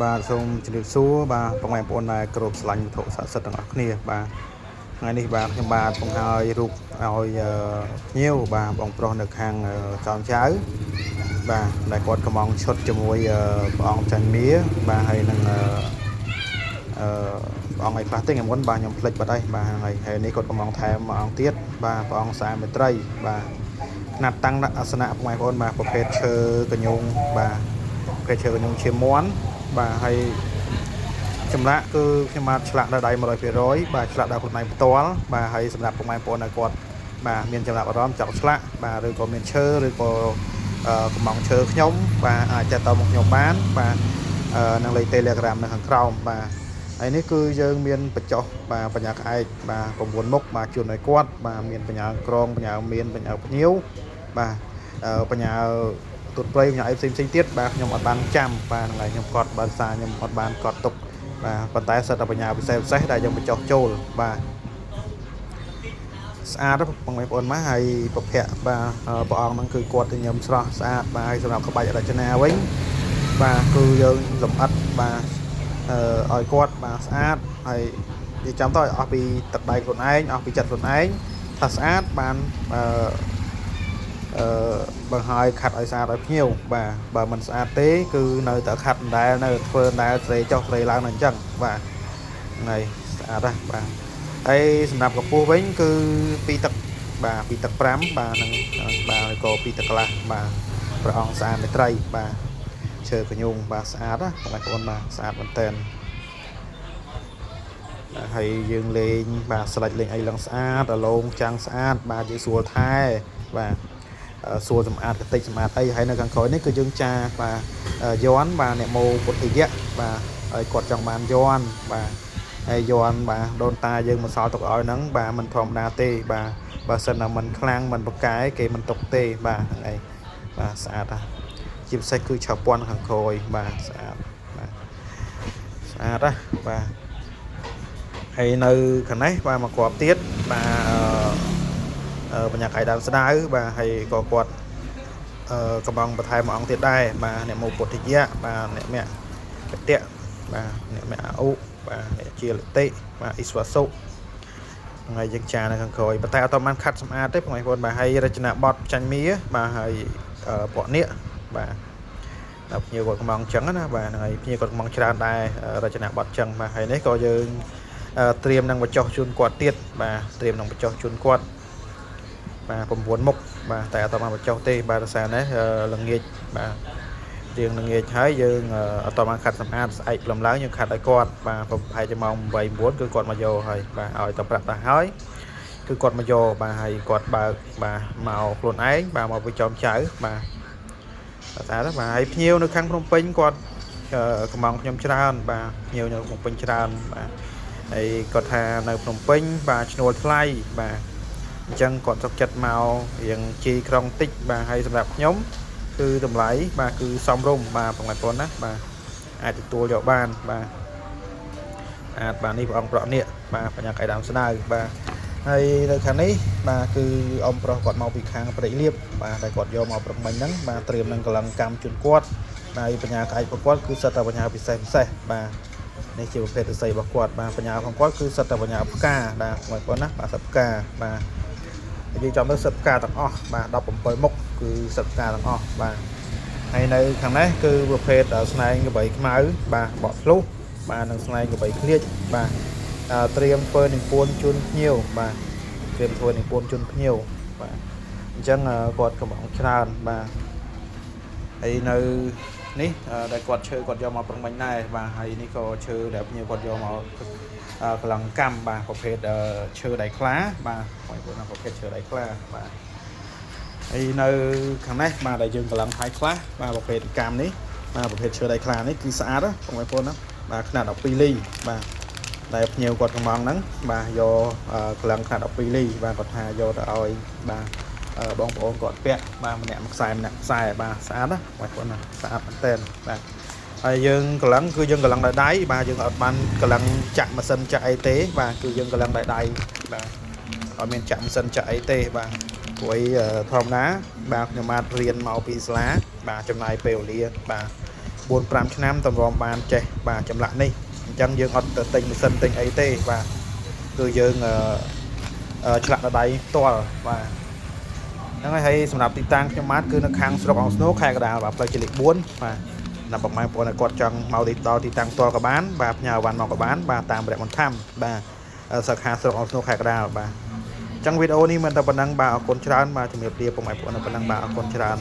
បាទសូមជម្រាបសួរបាទបងប្អូនដែលគោរពស្រឡាញ់វត្ថុស័ក្តិសិទ្ធិទាំងអស់គ្នាបាទថ្ងៃនេះបាទខ្ញុំបាទបង្ហាញរូបឲ្យភ្ញៀវបាទបងប្រុសនៅខាងចောင်းចៅបាទដែលគាត់កំងឈុតជាមួយព្រះអង្គចាញ់មាបាទហើយនឹងព្រះអង្គឯខ្លះទេថ្ងៃមុនបាទខ្ញុំភ្លេចបាត់ហើយបាទហើយនេះគាត់កំងថែមមួយអង្គទៀតបាទព្រះអង្គសាមេត្រីបាទຂະណាត់តាំងអាសនៈបងប្អូនបាទប្រភេទឈើកញ្ញូងបាទប្រភេទឈើកញ្ញូងឈាមមាន់បាទហើយចម្លាក់គឺខ្ញុំបានឆ្លាក់ដោយដៃ 100% បាទឆ្លាក់ដោយខ្លួនឯងផ្ទាល់បាទហើយសម្រាប់ពុកម៉ែបងប្អូនដែលគាត់បាទមានចំណាប់អារម្មណ៍ចង់ឆ្លាក់បាទឬក៏មានឈើឬក៏កំងឈើខ្ញុំបាទអាចចាត់តមកខ្ញុំបានបាទនឹងលេខ Telegram នៅខាងក្រោមបាទហើយនេះគឺយើងមានបញ្ចុះបាទបញ្ញាក្អែកបាទ9មុខបាទជូនឲ្យគាត់បាទមានបញ្ញាក្រងបញ្ញាមានបញ្ញាភ្ញៀវបាទបញ្ញាទូតព្រៃបញ្ញាអីផ្សេងទៀតបាទខ្ញុំអត់បានចាំបាទថ្ងៃខ្ញុំកត់បើសារខ្ញុំអត់បានកត់ទុកបាទប៉ុន្តែសិតតែបញ្ញាពិសេសដែលយើងបញ្ចុះចូលបាទស្អាតបងប្អូនមកហើយប្រភពបាទព្រះអង្គហ្នឹងគឺគាត់ញញឹមស្រស់ស្អាតបាទហើយសម្រាប់ក្បាច់រចនាវិញបាទគឺយើងលម្អិតបាទឲ្យគាត់បាទស្អាតហើយនិយាយចាំទៅឲ្យអស់ពីទឹកដៃខ្លួនឯងអស់ពីចិត្តខ្លួនឯងថាស្អាតបានបង្ហើយខាត់ឲ្យស្អាតឲ្យភ្ញៀវបាទបើមិនស្អាតទេគឺនៅតែខាត់ដែរនៅធ្វើដែរស្រីចុះស្រីឡើងនៅអញ្ចឹងបាទថ្ងៃស្អាតណាស់បាទហើយសម្រាប់កម្ពស់វិញគឺ2ទឹកបាទ2ទឹក5បាទនឹងបាទក៏2ទឹកកន្លះបាទព្រះអង្គស្អាតមេត្រីបាទឈើកញ្ញូងបាទស្អាតណាបងប្អូនបាទស្អាតមែនតើហើយយើងលេងបាទស្លាច់លេងអីឡើងស្អាតរលោងចាំងស្អាតបាទយើងស្រួលថែបាទសួរសម្អាតកតិចសម្អាតអីហើយនៅខាងក្រោយនេះគឺយើងចាបាទយន់បាទអ្នកម៉ូពុទ្ធិយៈបាទហើយគាត់ចង់បានយន់បាទហើយយន់បាទដូនតាយើងមិនសល់ទុកឲ្យហ្នឹងបាទមិនធម្មតាទេបាទបើសិនណាមិនខ្លាំងមិនបកែគេមិនទុកទេបាទហ្នឹងឯងបាទស្អាតណាស់ជាពិសេសគឺឆៅពាន់ខាងក្រោយបាទស្អាតបាទស្អាតណាស់បាទហើយនៅខាងនេះបាទមកគ្រាប់ទៀតបាទបញ្ញាកាយដើមស្ដៅបាទហើយក៏គាត់កំងបន្ថែមមួយអង្គទៀតដែរបាទអ្នកម៉ូពុទ្ធិយៈបាទអ្នកមគ្គកតៈបាទអ្នកមគ្គអឧបាទអ្នកជាលតិបាទអ៊ីស្វសុថ្ងៃយើងចានៅខាងក្រោយប៉ុន្តែអត់បានខាត់សម្អាតទេបងប្អូនបាទហើយរចនាបថចាញ់មាបាទហើយពណ៌នេះបាទដល់ភ្ញៀវគាត់កំងចឹងណាបាទហើយភ្ញៀវគាត់កំងច្រើនដែររចនាបថចឹងបាទហើយនេះក៏យើងត្រៀមនឹងបញ្ចុះជូនគាត់ទៀតបាទត្រៀមនឹងបញ្ចុះជូនគាត់បាទ9មុខបាទតែអត់បានបញ្ចុះទេបាទដោយសារនេះល្ងាចបាទរៀងល្ងាចហើយយើងអត់បានខាត់សម្អាតស្អែកព្រមឡើងយើងខាត់ឲ្យគាត់បាទប្រហែលជាម៉ោង8 9គឺគាត់មកយកហើយបាទឲ្យតែប្រាប់ទៅហើយគឺគាត់មកយកបាទហើយគាត់បើកបាទមកខ្លួនឯងបាទមកពីចောင်းចៅបាទស្អាតបាទហើយភ្ញៀវនៅខាងភ្នំពេញគាត់កំងខ្ញុំច្រើនបាទភ្ញៀវនៅភ្នំពេញច្រើនបាទហើយគាត់ថានៅភ្នំពេញបាទឈ្នួលថ្លៃបាទអញ្ចឹងគាត់សុខចិត្តមករៀងជីក្រុងតិចបាទហើយសម្រាប់ខ្ញុំគឺតម្លៃបាទគឺសមរម្យបាទបងប្អូនណាបាទអាចទទួលយកបានបាទអាចបាទនេះព្រះអង្គប្រក់នេះបាទបញ្ញាកាយដើមស្ដៅបាទហើយនៅខាងនេះបាទគឺអ៊ំប្រុសគាត់មកពីខាងព្រៃលៀបបាទតែគាត់យកមកប្រឹកមិញហ្នឹងបាទត្រៀមនឹងកម្លាំងកម្មជូនគាត់ហើយបញ្ញាកាយរបស់គាត់គឺសិតតែបញ្ញាពិសេសបាទនេះជាប្រភេទឫស្សីរបស់គាត់បាទបញ្ញាของគាត់គឺសិតតែបញ្ញាផ្កាបាទបងប្អូនណាបាទសិតផ្កាបាទយើងចាំមើលសិតផ្កាទាំងអស់បាទ17មុខគឺសិតផ្កាទាំងអស់បាទហើយនៅខាងនេះគឺប្រភេទស្នែងកបីខ្មៅបាទបកភ្លុះបាទនិងស្នែងកបីក្លៀចបាទត្រៀមធ្វើនឹងពួនជូនភ្ញៀវបាទត្រៀមធ្វើនឹងពួនជូនភ្ញៀវបាទអញ្ចឹងគាត់កំងច្រើនបាទហើយនៅនេះដែលគាត់ឈើគាត់យកមកប្រឹងមិញដែរបាទហើយនេះក៏ឈើដែលភ្ញៀវគាត់យកមកកម្លាំងកម្មបាទប្រភេទឈើដៃខ្លាបាទបងប្អូនប្រភេទឈើដៃខ្លាបាទហើយនៅខាងនេះបាទដែលយើងកម្លាំងថៃខ្លះបាទប្រភេទកម្មនេះបាទប្រភេទឈើដៃខ្លានេះគឺស្អាតណាបងប្អូនណាបាទខ្នាត12លីបាទដែលភ្ញៀវគាត់កំងហ្នឹងបាទយកកម្លាំងខ្នាត12លីបាទគាត់ថាយកទៅឲ្យបាទបងប្អូនគាត់ពាក់បាទម្នាក់មួយខ្សែបាទស្អាតណាបងប្អូនណាស្អាតមែនតើបាទហើយយើងកម្លាំងគឺយើងកម្លាំងដោយដៃបាទយើងអត់បានកម្លាំងចាក់ម៉ាស៊ីនចាក់អីទេបាទគឺយើងកម្លាំងដោយដៃបាទអត់មានចាក់ម៉ាស៊ីនចាក់អីទេបាទព្រោះធម្មតាបាទខ្ញុំបានរៀនមកពីសាលាបាទចំណាយពេលវេលាបាទ 4-5 ឆ្នាំតម្រាំបានចេះបាទចម្លាក់នេះអញ្ចឹងយើងអត់ទៅទិញម៉ាស៊ីនទិញអីទេបាទគឺយើងឆ្លាក់ដោយដៃផ្ទាល់បាទហ្នឹងហើយសម្រាប់ទីតាំងខ្ញុំបាទគឺនៅខាងស្រុកអង្គស្នូខេត្តកណ្ដាលបាទផ្លូវជាតិលេខ 4 បាទដល់ប្រមាណបងប្អូនគាត់ចង់មកដល់ទីតាំងផ្ទាល់ក៏បានបាទផ្ញើអវ៉ាន់មកក៏បានបាទតាមរយៈបន្ថែមបាទសាខាស្រុកអង្គស្នូខេត្តកណ្ដាលបាទអញ្ចឹងវីដេអូនេះមិនតែប៉ុណ្ណឹងបាទអរគុណច្រើនបាទជំរាបលាពុកម៉ែបងប្អូនប៉ុណ្ណឹងបាទអរគុណច្រើន